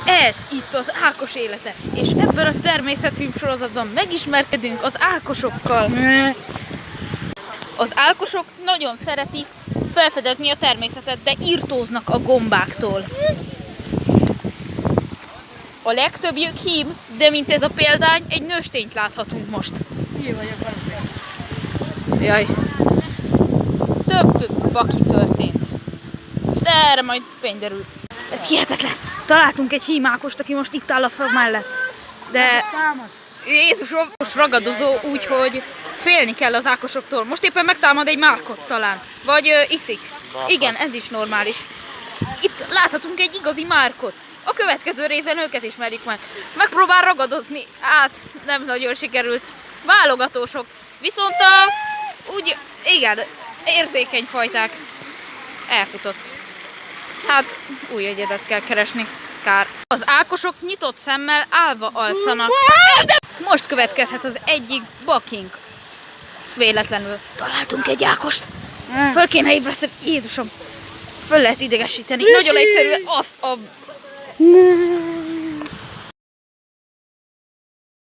Ez itt az ákos élete, és ebben a természetfilm sorozatban megismerkedünk az ákosokkal. Az ákosok nagyon szeretik felfedezni a természetet, de irtóznak a gombáktól. A legtöbbjük hím, de mint ez a példány, egy nőstényt láthatunk most. Jaj. Több baki történt. De erre majd fényderül. Ez hihetetlen. Találtunk egy hímákost, aki most itt áll a fag mellett. De Jézusom most ragadozó, úgyhogy félni kell az ákosoktól. Most éppen megtámad egy márkot talán. Vagy iszik. Igen, ez is normális. Itt láthatunk egy igazi márkot. A következő részen őket ismerjük meg. Megpróbál ragadozni. Nem nagyon sikerült. Válogatósok. Viszont úgy, igen, érzékeny fajták. Elfutott. Hát új egyedet kell keresni. Kár. Az ákosok nyitott szemmel állva alszanak. De most következhet az egyik bakink. Véletlenül találtunk egy ákost. Föl kéne ébreszteni. Jézusom. Föl lehet idegesíteni. Nagyon egyszerű azt a...